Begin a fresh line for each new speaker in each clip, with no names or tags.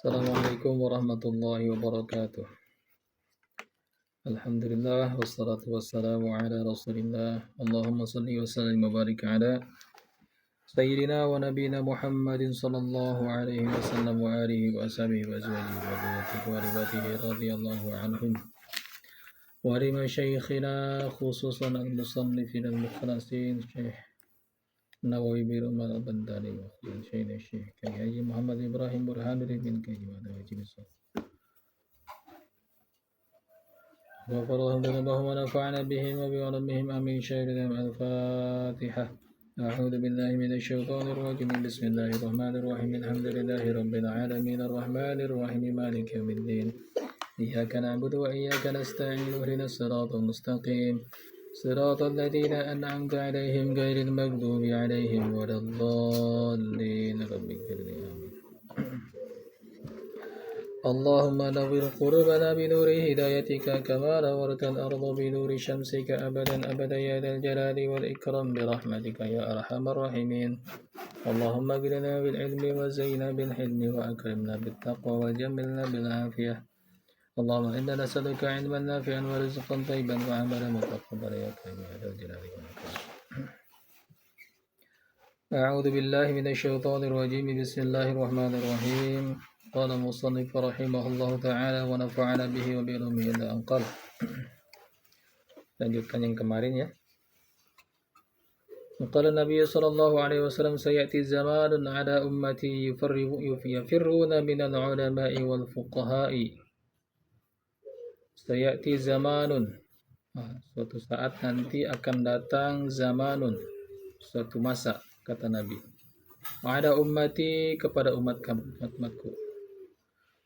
Assalamualaikum warahmatullahi wabarakatuh. Alhamdulillah wassalatu wassalamu ala Rasulillah. Allahumma salli wa sallim wa barik ala sayyidina wa nabiyina Muhammadin sallallahu alaihi wasallam wa alihi wa ashabihi wa azwajihi wa dhurriyyatihi wa ribatihi radhiyallahu anhum wa li masyayikhina khususan al-musannifin al-mukhlasin Syekh Nawawi bin Umar al-Bandari wa Syekh Syekh Haji Muhammad Ibrahim Burhanuddin bin Kaji wa Dawajib غفر الله ذنوبهم ونفعنا بهم وبعلمهم آمين. شهر الفاتحة. أعوذ بالله من الشيطان الرجيم. بسم الله الرحمن الرحيم. الحمد لله رب العالمين الرحمن الرحيم مالك يوم الدين. إياك نعبد وإياك نستعين. اهدنا الصراط المستقيم صراط الذين أنعمت عليهم غير المغضوب عليهم ولا الضالين. رب اغفر لي. آمين. اللهم نور قلوبنا بنور هدايتك كما نورت الأرض بنور شمسك أبدا أبدا يا ذا الجلال والإكرام برحمتك يا أرحم الراحمين. اللهم اغننا بالعلم وزينا بالحلم وأكرمنا بالتقوى وجملنا بالعافية. اللهم إنا نسألك علما نافعا ورزقا طيبا وعملا متقبلا يا كريم يا ذا الجلال والإكرام. أعوذ بالله من الشيطان الرجيم. بسم الله الرحمن الرحيم. قال المصنف رحمه الله تعالى ونفعنا به وبعلومه إلى أن قال. Lanjutkan yang kemarin ya. قال النبي صلى الله عليه وسلم سيأتي زمان على أمتي يفرون من العلماء والفقهاء. Sayati zamanun. Suatu saat nanti akan datang zamanun, suatu masa, kata Nabi. Ada ummati kepada umatku.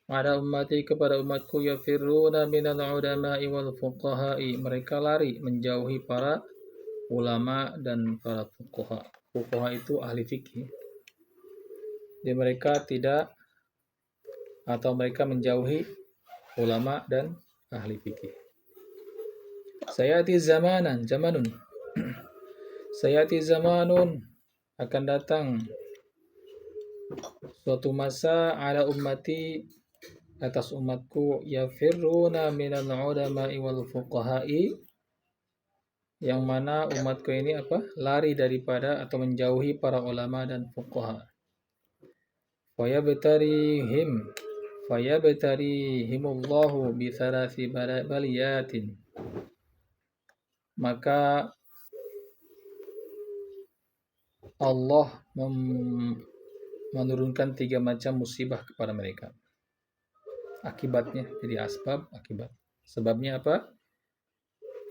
Ada ummati kepada umatku yafirruna minal ulama'i wal fuqaha'i. Mereka lari menjauhi para ulama dan para fuqaha. Fuqaha itu ahli fikih. Jadi mereka mereka menjauhi ulama dan ahli fikih. Sayati zamanun. Sayati zamanun, akan datang suatu masa ala ummati, atas umatku, yafirruna minal ulama'i wal fuqaha'i, yang mana umatku ini lari daripada atau menjauhi para ulama dan fuqaha. Fayabtarihimullahu bi thalathi baliyatin, maka Allah menurunkan 3 macam musibah kepada mereka. Akibatnya, jadi akibat. Sebabnya apa?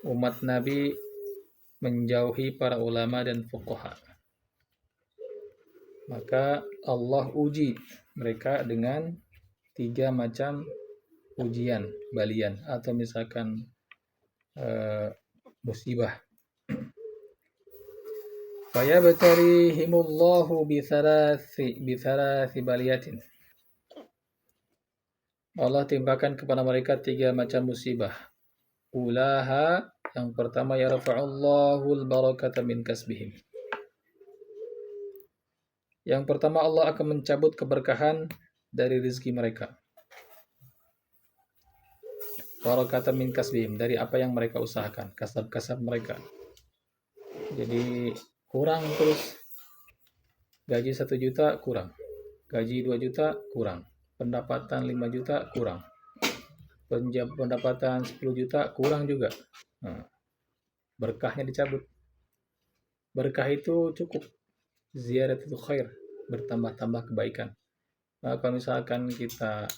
Umat Nabi menjauhi para ulama dan fuqaha. Maka Allah uji mereka dengan 3 macam ujian, balian, atau misalkan musibah. Fayabtarihimullahu bi thalathi baliyatin. Allah timpakan kepada mereka 3 macam musibah. Ulaha, yang pertama, yarfa'ullahul barakata min kasbihim. Yang pertama, Allah akan mencabut keberkahan dari rezeki mereka. Barakata min kasbihim, dari apa yang mereka usahakan, kasab-kasab mereka. Jadi kurang terus. Gaji 1 juta kurang. Gaji 2 juta kurang. Pendapatan 5 juta kurang. Pendapatan 10 juta kurang juga. Berkahnya dicabut. Berkah itu cukup. Ziyadatul khair, bertambah-tambah kebaikan. Nah, kalau misalkan kita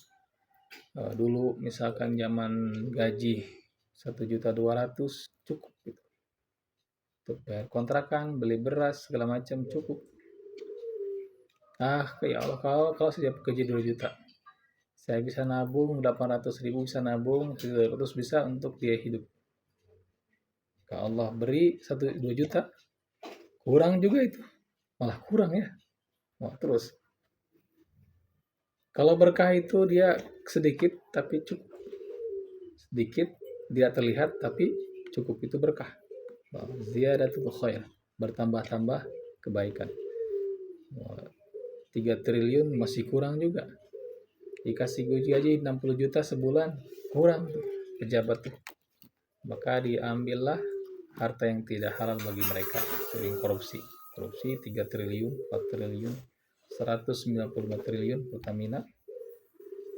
dulu misalkan zaman gaji 1.200.000 cukup gitu. Untuk bayar kontrakan, beli beras, segala macam cukup. Ya Allah, kalau saya gaji 2 juta, saya bisa nabung 800.000, bisa nabung 300, bisa untuk dia hidup. Kalau Allah beri 2 juta, kurang juga itu. Malah kurang ya. Terus. Kalau berkah itu dia sedikit tapi cukup. Sedikit dia terlihat tapi cukup, itu berkah. Ziyadatul khair, bertambah-tambah kebaikan. 3 triliun masih kurang juga. dikasih gaji 60 juta sebulan, kurang tuh pejabat tuh. Maka diambillah harta yang tidak halal bagi mereka, sering korupsi 3 triliun, 4 triliun, 195 triliun Pertamina,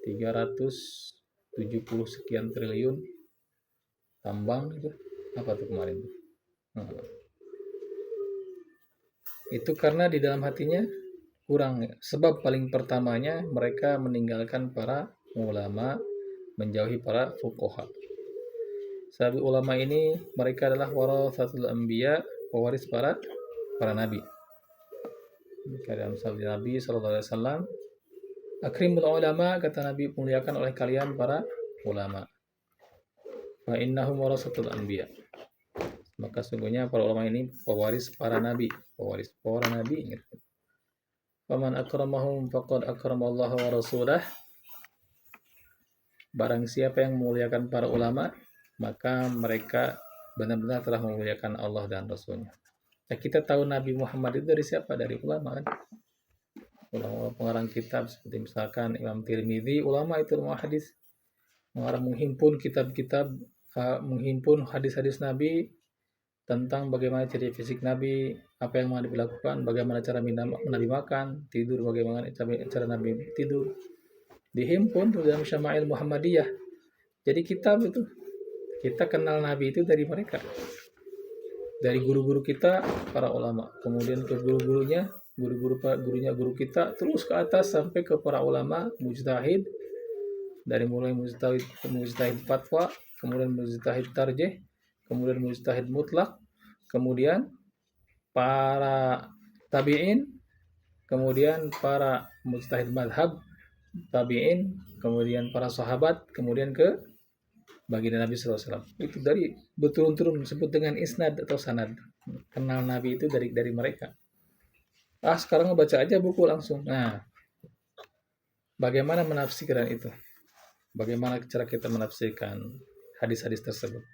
370 sekian triliun tambang itu apa tuh kemarin tuh. Nah, itu karena di dalam hatinya kurang. Sebab paling pertamanya mereka meninggalkan para ulama, menjauhi para fuqaha. Sebab ulama ini mereka adalah warathatul anbiya, pewaris para nabi. Dalam sabda Nabi sallallahu alaihi wasallam, akrimul ulama, kata Nabi, muliakan oleh kalian para ulama. Fa innahum warasatul anbiya. Maka sungguhnya para ulama ini pewaris para nabi, pewaris para nabi. Faman akramahum faqad akramallahu wa rasulah. Barang siapa yang memuliakan para ulama, maka mereka benar-benar telah memuliakan Allah dan Rasulnya. Nah, kita tahu Nabi Muhammad itu dari siapa? Dari ulama kan? Ulama pengarang kitab seperti misalkan Imam Tirmidzi, ulama itu ulama hadis, menghimpun kitab-kitab, menghimpun hadis-hadis Nabi tentang bagaimana ciri fisik Nabi, apa yang mau dilakukan, bagaimana cara Nabi makan, tidur, bagaimana cara Nabi tidur. Dihimpun dalam Syama'il Muhammadiyah. Jadi kitab itu, kita kenal Nabi itu dari mereka, dari guru-guru kita para ulama, kemudian ke guru-gurunya, guru kita, terus ke atas sampai ke para ulama mujtahid, dari mulai mujtahid fatwa, kemudian mujtahid tarjih, kemudian mujtahid mutlak, kemudian para tabi'in, kemudian para mujtahid madhab tabi'in, kemudian para sahabat, kemudian ke baginda Nabi SAW. Itu dari berturun-turun disebut dengan isnad atau sanad. Kenal Nabi itu dari mereka. Sekarang baca aja buku langsung. Nah, bagaimana menafsirkan itu? Bagaimana cara kita menafsirkan hadis-hadis tersebut?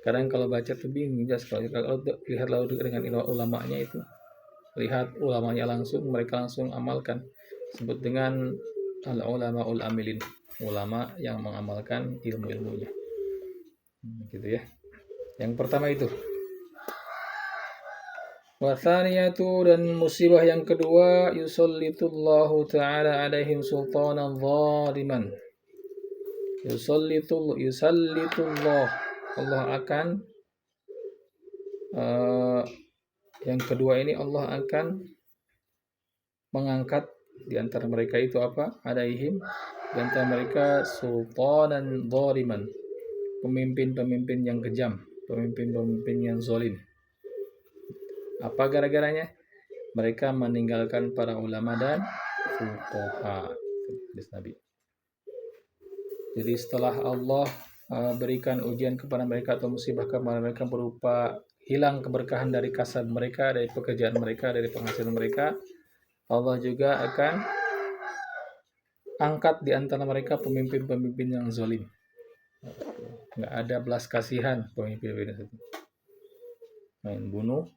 Kadang kalau baca tuh bingung, kalau lihat lalu dengan ulamanya itu, lihat ulamanya langsung, mereka langsung amalkan. Sebut dengan al-ulama'ul amilin, ulama yang mengamalkan ilmu-ilmunya. Gitu ya. Yang pertama itu. Wathaniyatu, dan musibah yang kedua, yusallitullahu ta'ala alaihim sultanan zaliman. Yusallitullah, Allah akan yang kedua ini Allah akan mengangkat di antara mereka itu apa? Alaihim, di antara mereka sultanan zaliman, pemimpin-pemimpin yang kejam, pemimpin-pemimpin yang zalim. Apa gara-garanya? Mereka meninggalkan para ulama dan fuqaha. Hadis Nabi. Jadi setelah Allah berikan ujian kepada mereka atau musibah kepada mereka berupa hilang keberkahan dari kasab mereka, dari pekerjaan mereka, dari penghasilan mereka, Allah juga akan angkat di antara mereka pemimpin-pemimpin yang zalim. Nggak ada belas kasihan pemimpin-pemimpin itu. Main bunuh,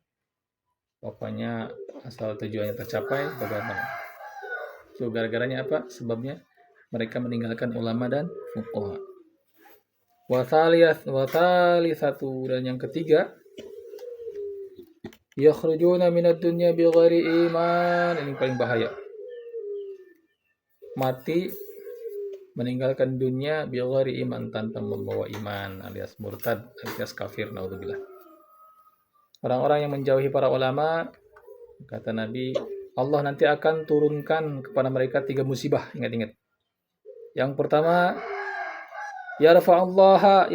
pokoknya asal tujuannya tercapai, bagaimana. So, gara-garanya apa? Sebabnya mereka meninggalkan ulama dan fuqaha. Satu, dan yang ketiga, yakhrujuna minad dunya bighairi iman. Ini paling bahaya. Mati meninggalkan dunia bighairi iman, tanpa membawa iman, alias murtad, alias kafir, naudzubillah. Orang-orang yang menjauhi para ulama, kata Nabi, Allah nanti akan turunkan kepada mereka 3 musibah. Ingat-ingat. Yang pertama, yarfa'allahu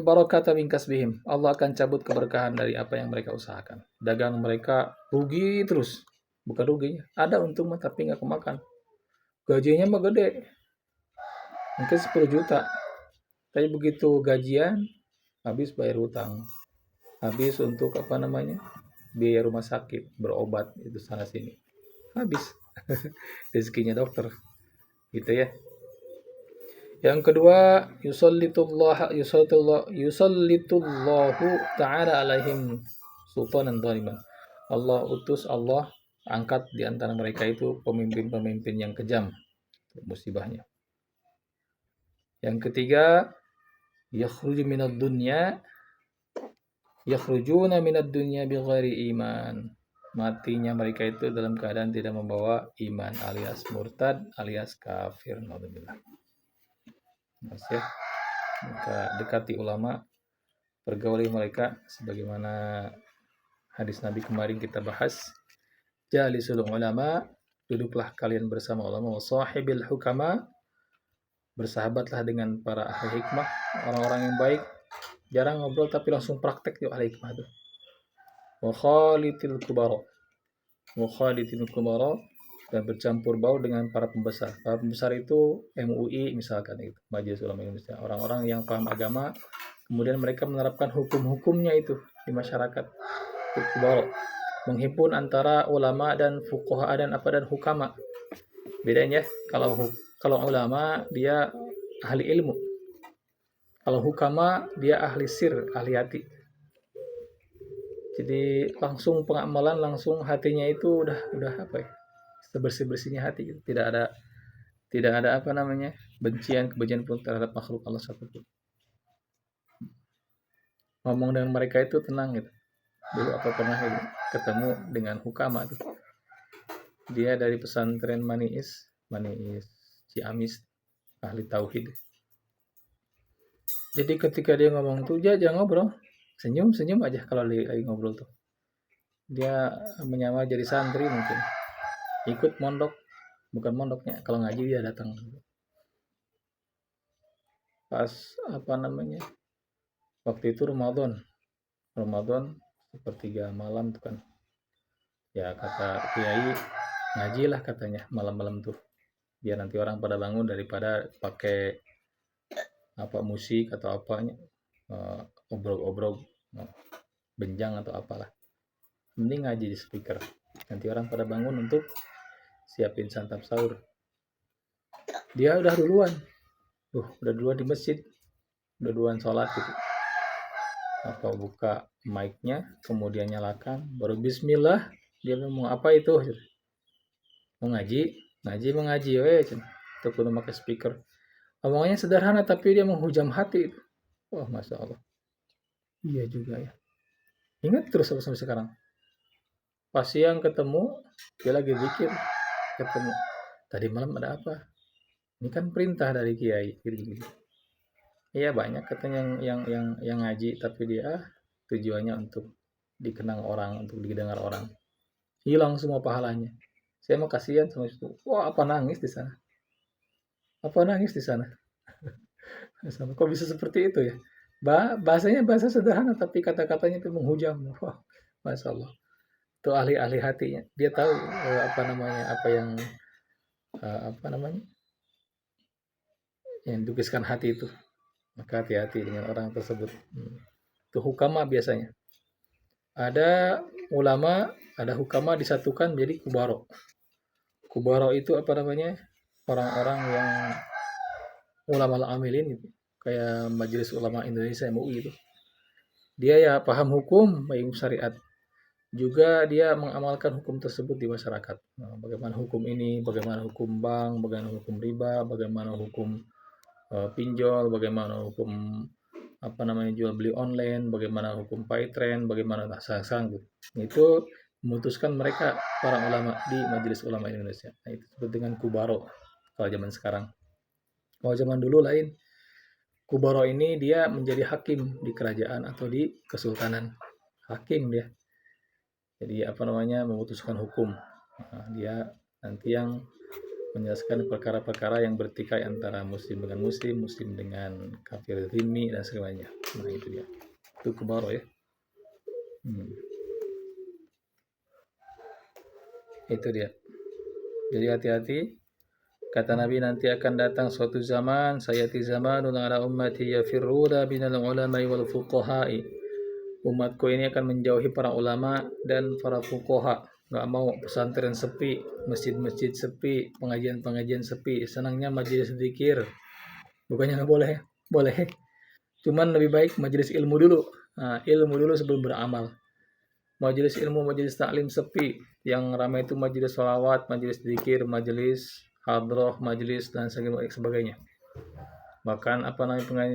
barakata min kasbihim. Allah akan cabut keberkahan dari apa yang mereka usahakan. Dagang mereka rugi terus. Bukan ruginya, ada untung tapi nggak kemakan. Gajinya mah gede, mungkin 10 juta. Tapi begitu gajian, habis bayar hutang, habis untuk biaya rumah sakit, berobat itu sana sini, habis rezekinya dokter, gitu ya. Yang kedua, yusallitullahu ta'ala alaihim sultanan zaliman. Allah angkat di antara mereka itu pemimpin-pemimpin yang kejam, musibahnya. Yang ketiga, yakhrujuna minad dunya bighairi iman. Matinya mereka itu dalam keadaan tidak membawa iman, alias murtad, alias kafir. Naudzubillah. Ya, maka dekati ulama, pergauli mereka sebagaimana hadis Nabi kemarin kita bahas. Jalisul ulama, duduklah kalian bersama ulama, wasahibil hukama, bersahabatlah dengan para ahli hikmah, orang-orang yang baik. Jarang ngobrol tapi langsung praktek yuk ahli hikmah itu. Wa khalitil kubara, dan bercampur baur dengan para pembesar. Para pembesar itu MUI misalkan itu, Majelis Ulama Indonesia. Orang-orang yang paham agama, kemudian mereka menerapkan hukum-hukumnya itu di masyarakat. Kubara, menghimpun antara ulama dan fuqaha dan hukama. Bedanya kalau ulama dia ahli ilmu. Kalau hukama dia ahli sir, ahli hati. Jadi langsung pengamalan, langsung hatinya itu udah apa ya? Sebersih-bersihnya hati gitu. Tidak ada apa namanya? Kebencian pun terhadap makhluk Allah satupun. Ngomong dengan mereka itu tenang gitu. Dulu apa pernah ketemu dengan hukama itu. Dia dari pesantren Maniis Ciamis, ahli tauhid. Jadi ketika dia ngomong tuh jangan ngobrol, senyum aja kalau lagi ngobrol tuh. Dia menyamar jadi santri mungkin, ikut mondok, bukan mondoknya, kalau ngaji dia datang. Pas apa namanya, waktu itu Ramadan sepertiga malam tuh kan, ya kata kiai ngajilah katanya malam-malam tuh, biar nanti orang pada bangun daripada pakai apa musik atau apanya, obrol benjang atau apalah, mending ngaji di speaker, nanti orang pada bangun untuk siapin santap sahur. Dia udah duluan di masjid, udah duluan sholat gitu, atau buka mic-nya kemudian nyalakan, baru bismillah dia ngomong apa itu, mau ngaji weh, tuh kudu pakai speaker. Omongannya sederhana tapi dia menghujam hati itu. Wah, masya Allah. Iya juga ya. Ingat terus sampai sekarang. Pas siang ketemu, dia lagi zikir, ketemu. Tadi malam ada apa? Ini kan perintah dari kiai, gitu. Iya banyak katanya yang ngaji tapi dia tujuannya untuk dikenang orang, untuk didengar orang. Hilang semua pahalanya. Saya mau kasihan sama itu. Wah, apa nangis di sana? Kok bisa seperti itu ya? Bahasanya bahasa sederhana tapi kata-katanya itu menghujam. Wah, masya Allah. Itu ahli-ahli hatinya. Dia tahu yang dituliskan hati itu. Maka hati-hati dengan orang tersebut. Itu hukama biasanya. Ada ulama, ada hukama disatukan menjadi kubaro. Kubaro itu orang-orang yang ulama amilin gitu. Kayak Majelis Ulama Indonesia MUI itu. Dia ya paham hukum, baik syariat. Juga dia mengamalkan hukum tersebut di masyarakat. Nah, bagaimana hukum ini, bagaimana hukum bank, bagaimana hukum riba, bagaimana hukum pinjol, bagaimana hukum jual beli online, bagaimana hukum pay trend, bagaimana saham gitu. Itu memutuskan mereka para ulama di Majelis Ulama Indonesia. Nah, itu disebut dengan kubaro kalau zaman sekarang. Kalau zaman dulu lain. Kubaro ini dia menjadi hakim di kerajaan atau di kesultanan. Hakim dia. Jadi memutuskan hukum. Nah, dia nanti yang menjelaskan perkara-perkara yang bertikai antara muslim dengan muslim, muslim dengan kafir zimmi dan sebagainya. Nah, itu dia. Itu kubaro ya. Itu dia. Jadi hati-hati. Kata Nabi, nanti akan datang suatu zaman, sayati zamanun ala ummati yafirruda binal ulama'i wal fuqaha'i. Umatku ini akan menjauhi para ulama dan para fuqaha. Nggak mau pesantren sepi, masjid-masjid sepi, pengajian-pengajian sepi. Senangnya majelis zikir. Bukannya nggak boleh, boleh. Cuman lebih baik majelis ilmu dulu. Nah, ilmu dulu sebelum beramal. Majelis ilmu, majelis taklim sepi. Yang ramai itu majelis sholawat, majelis zikir, majelis hadroh, majelis dan sebagainya. Bahkan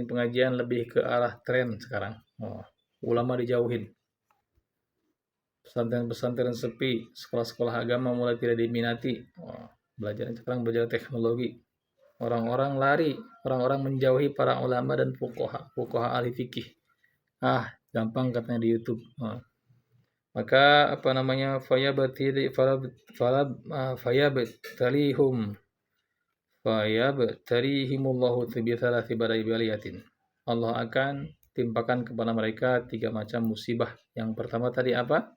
pengajian lebih ke arah tren sekarang. Ulama dijauhin. Pesantren-pesantren sepi, sekolah-sekolah agama mulai tidak diminati. Sekarang belajar teknologi. Orang-orang lari, orang-orang menjauhi para ulama dan fuqaha ahli fikih. Gampang katanya di YouTube. Maka fayabtalihimullahu bi thalathi baliyatin. Allah akan timpakan kepada mereka 3 macam musibah. Yang pertama tadi apa?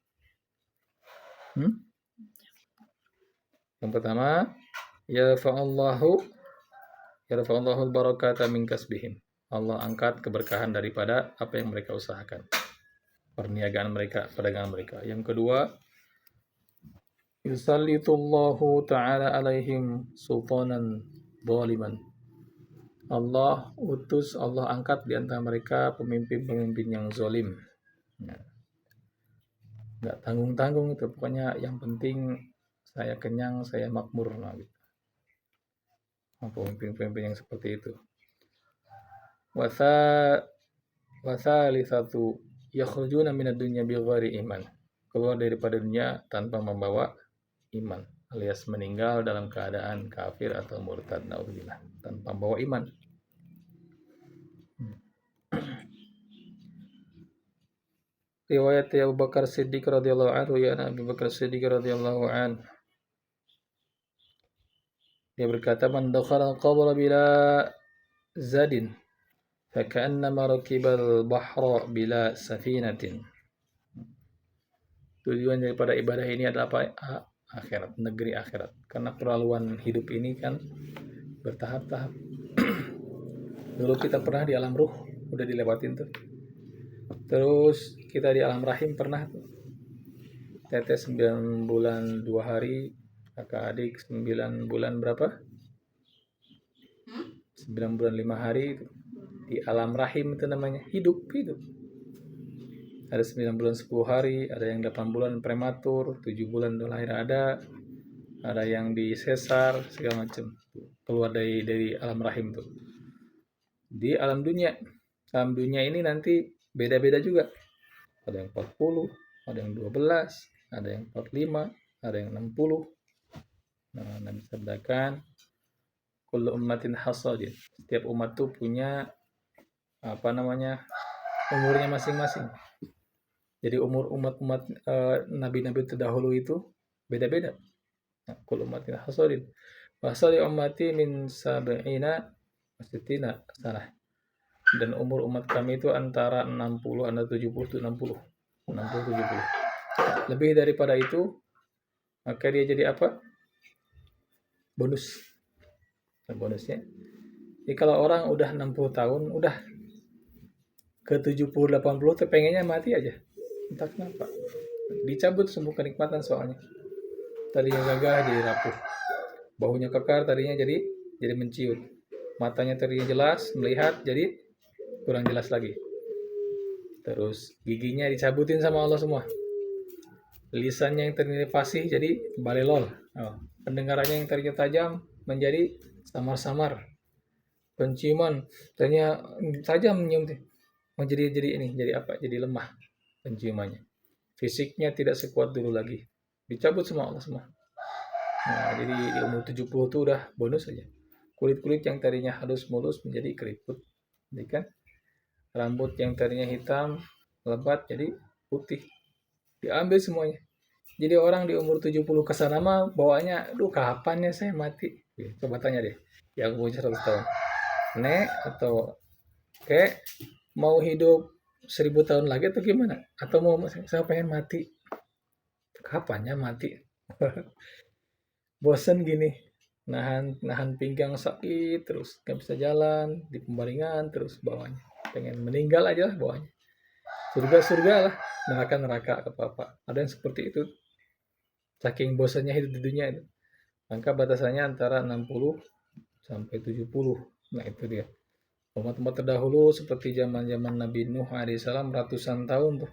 Yang pertama, yarfa'allahu al-barakata min kasbihim. Allah angkat keberkahan daripada apa yang mereka usahakan. Perniagaan mereka, perdagangan mereka. Yang kedua, yusallitullahu ta'ala alaihim sultanan zaliman. Allah angkat di antara mereka pemimpin-pemimpin yang zalim. Nggak tanggung-tanggung itu, pokoknya yang penting saya kenyang, saya makmur. Pemimpin-pemimpin yang seperti itu. Wasalisatu yakhrujuna minad dunya bighairi iman. Keluar daripada dunia tanpa membawa iman, alias meninggal dalam keadaan kafir atau murtad, naudzubillah, tanpa membawa iman. Riwayat Abu Bakar Siddiq radhiyallahu anhu, ya Abu Bakar Siddiq radhiyallahu anhu, dia berkata, man dakhala al-qabra bila zadin faka'annama rakibal bahra bila safinatin. Tujuan daripada ibadah ini adalah apa? Akhirat, negeri akhirat. Karena perlaluan hidup ini kan bertahap-tahap. Dulu kita pernah di alam ruh, udah dilewatin tuh. Terus kita di alam rahim pernah tuh. Teteh 9 bulan 2 hari, kakak adik 9 bulan berapa? 9 bulan 5 hari itu. Di alam rahim itu namanya hidup. Ada 9 bulan 10 hari, ada yang 8 bulan prematur, 7 bulan udah lahir ada yang di sesar, segala macam. Keluar dari alam rahim tuh. Di alam dunia ini nanti beda-beda juga. Ada yang 40, ada yang 12, ada yang 45, ada yang 60. Nabi sabdakan, kullu ummatin hasadin. Setiap umat tuh punya umurnya masing-masing. Jadi umur umat nabi-nabi terdahulu itu beda-beda. Kullu ummatin hasadin. Wasali ummati min sab'ina wasittina sanah. Dan umur umat kami itu antara 60, antara 70 ke 60. 60-70. Lebih daripada itu, maka dia jadi apa? Bonus. Bonusnya. Jadi kalau orang udah 60 tahun, udah ke 70-80 tuh pengennya mati aja. Entah kenapa. Dicabut semua kenikmatan soalnya. Tadinya gagah jadi rapuh. Bahunya kekar tadinya jadi menciut. Matanya tadinya jelas, melihat jadi kurang jelas lagi. Terus giginya dicabutin sama Allah semua. Lisannya yang tadinya fasih jadi balelol. Pendengarannya yang tadinya tajam menjadi samar-samar. Penciuman tadinya tajam menyium, jadi apa? Jadi lemah penciumannya. Fisiknya tidak sekuat dulu lagi. Dicabut sama Allah semua. Jadi di umur 70 itu udah bonus aja. Kulit-kulit yang tadinya halus mulus menjadi keriput. Jadi kan rambut yang tadinya hitam lebat jadi putih. Diambil semuanya. Jadi orang di umur 70 ke sana mah bawaannya, aduh kapan ya saya mati? Coba tanya deh, yang umur 100 tahun. Nek atau kayak mau hidup 1000 tahun lagi atau gimana? Atau mau saya pengen mati? Kapannya mati? Bosen gini, nahan pinggang sakit terus, gak bisa jalan, di pembaringan terus bawahnya. Pengen meninggal aja lah bawahnya. Surga lah, neraka apa-apa. Ada yang seperti itu. Saking bosannya hidup di dunia itu. Maka batasannya antara 60 sampai 70. Nah itu dia. Umat-umat terdahulu seperti zaman Nabi Nuh alaihissalam ratusan tahun tuh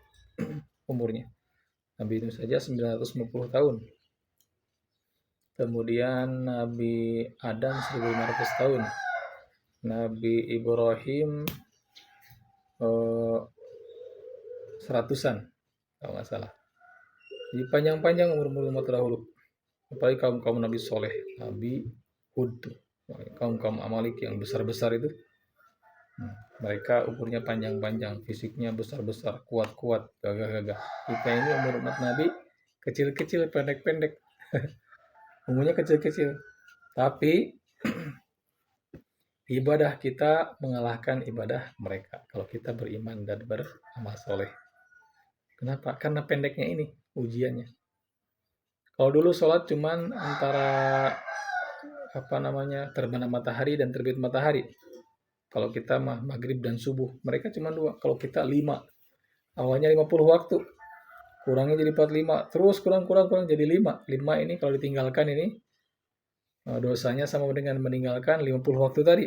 umurnya. Nabi Nuh saja 950 tahun. Kemudian Nabi Adam 1500 tahun. Nabi Ibrahim 100-an kalau nggak salah. Jadi panjang-panjang umur umat terdahulu. Apalagi kaum Nabi Soleh, Nabi Hud, kaum Amalik yang besar-besar itu. Mereka umurnya panjang-panjang, fisiknya besar-besar, kuat-kuat, gagah-gagah. Kita ini umur umat Nabi kecil-kecil, pendek-pendek. Umurnya kecil-kecil. Tapi ibadah kita mengalahkan ibadah mereka kalau kita beriman dan beramal soleh. Kenapa? Karena pendeknya ini ujiannya. Kalau dulu sholat cuman antara terbenam matahari dan terbit matahari. Kalau kita maghrib dan subuh, mereka cuma 2. Kalau kita 5, awalnya 50 waktu, kurangnya jadi 45, terus kurang jadi 5. 5 ini kalau ditinggalkan ini dosanya sama dengan meninggalkan 50 waktu tadi.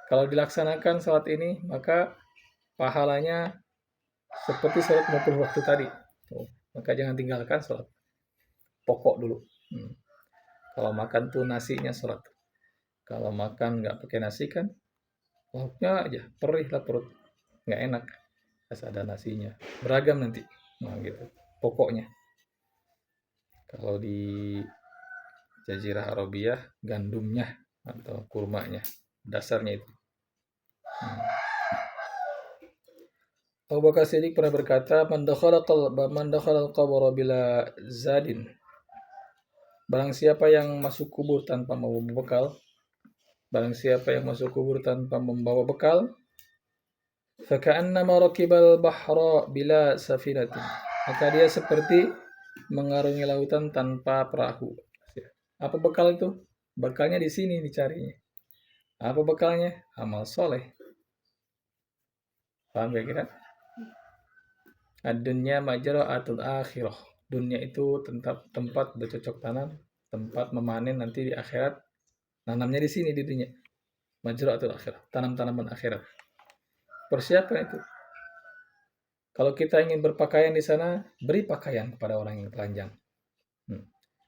Kalau dilaksanakan sholat ini, maka pahalanya seperti sholat 50 waktu tadi. Maka jangan tinggalkan sholat pokok dulu. Kalau makan tuh nasinya sholat. Kalau makan nggak pakai nasi kan, lauknya aja, perih lah perut. Nggak enak. Harus ada nasinya. Beragam nanti. Nah gitu. Pokoknya. Kalau di Jazirah Arabiyah, gandumnya atau kurmanya. Dasarnya itu. Abu Bakar Siddiq pernah berkata, Man dakhala al-qabra bila zadin. Barang siapa yang masuk kubur tanpa membawa bekal, faka'annama rakibal bahra bila safinatin. Maka dia seperti mengarungi lautan tanpa perahu. Apa bekal itu? Bekalnya di sini dicarinya. Apa bekalnya? Amal soleh. Paham kira-kira? Ad-dunya majra'atul akhirah. Dunia itu tempat bercocok tanam, tempat memanen nanti di akhirat. Nanamnya di sini di dunia. Majra'atul akhirah, tanam-tanaman akhirat. Persiapkan itu. Kalau kita ingin berpakaian di sana, beri pakaian kepada orang yang telanjang.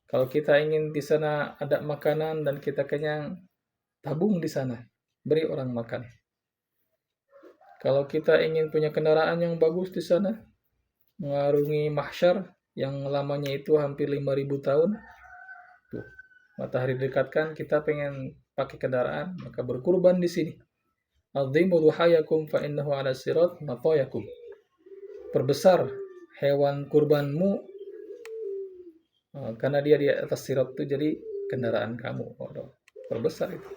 Kalau kita ingin di sana ada makanan dan kita kenyang, tabung di sana, beri orang makan. Kalau kita ingin punya kendaraan yang bagus di sana, mengarungi mahsyar yang lamanya itu hampir 5.000 tahun, tuh, matahari dekatkan, kita pengen pakai kendaraan, maka berkurban di sini. Azimu duhayakum fa innahu ala sirat matayakum. Perbesar hewan kurbanmu karena dia di atas sirat itu jadi kendaraan kamu. Perbesar itu.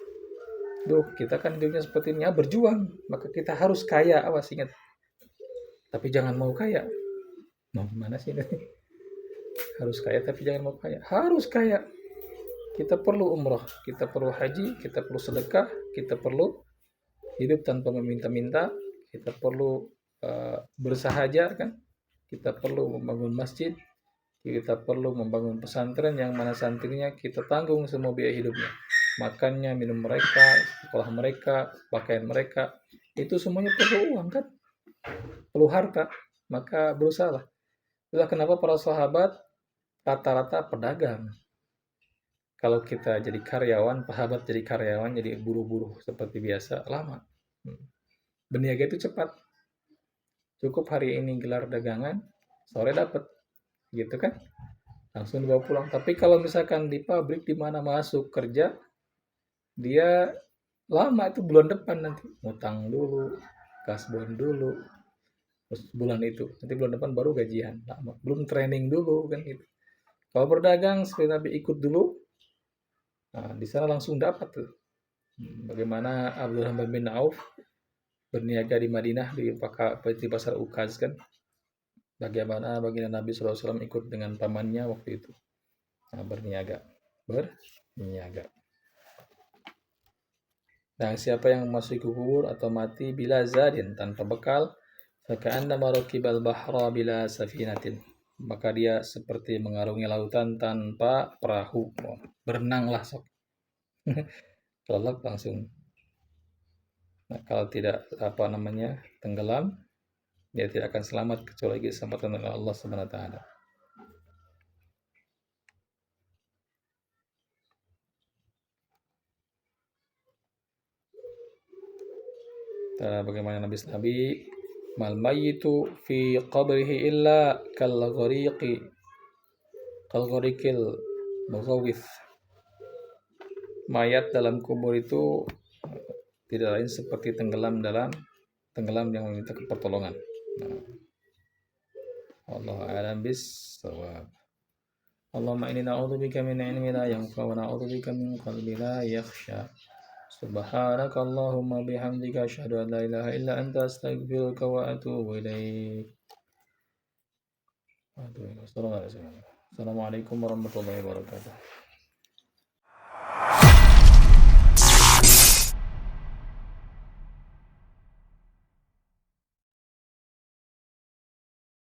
Kita kan hidupnya seperti ini, berjuang, maka kita harus kaya, awas ingat. Tapi jangan mau kaya. Mau gimana sih ini? Harus kaya tapi jangan mau kaya. Harus kaya. Kita perlu umrah, kita perlu haji, kita perlu sedekah, kita perlu hidup tanpa meminta-minta, kita perlu bersahaja kan, kita perlu membangun masjid, kita perlu membangun pesantren yang mana santrinya kita tanggung semua biaya hidupnya, makannya, minum mereka, sekolah mereka, pakaian mereka, itu semuanya perlu uang kan, perlu harta, maka berusahalah. Itulah kenapa para sahabat rata-rata pedagang. Kalau kita jadi karyawan, sahabat jadi karyawan, jadi buru-buru seperti biasa, lama. Berniaga itu cepat. Cukup hari ini gelar dagangan, sore dapat. Gitu kan? Langsung dibawa pulang. Tapi kalau misalkan di pabrik, di mana masuk kerja, dia lama itu bulan depan nanti. Ngutang dulu, kasbon dulu, terus bulan itu. Nanti bulan depan baru gajian. Lama. Belum training dulu kan gitu. Kalau berdagang, sekali Nabi ikut dulu, nah, di sana langsung dapat tuh. Bagaimana Abdurrahman bin Auf berniaga di Madinah di pasar Ukaz kan. Bagaimana baginda Nabi SAW ikut dengan pamannya waktu itu. Nah, berniaga. Dan siapa yang masuk kubur atau mati bila zadin tanpa bekal, faka'annama rakibal bahra bila safinatin. Maka dia seperti mengarungi lautan tanpa perahu. Berenanglah sok. Kelelap langsung. Nah, kalau tidak tenggelam, dia tidak akan selamat kecuali diselamatkan oleh Allah Subhanahu wa taala. bagaimana Nabi mal mayyitu fi qabrihi illa kal ghariqil mughawith. Mayat dalam kubur itu tidak lain seperti tenggelam yang meminta pertolongan. Nah, wallahu a'lam bis-shawab. Allahumma inni na'udzubika min ilmin la yanfa wa na'udzubika min qalbin la yakhsha. Subhanaka Allahumma bihamdika asyhadu an la ilaha illa anta astaghfiruka wa atubu ilaik. Assalamualaikum warahmatullahi wabarakatuh.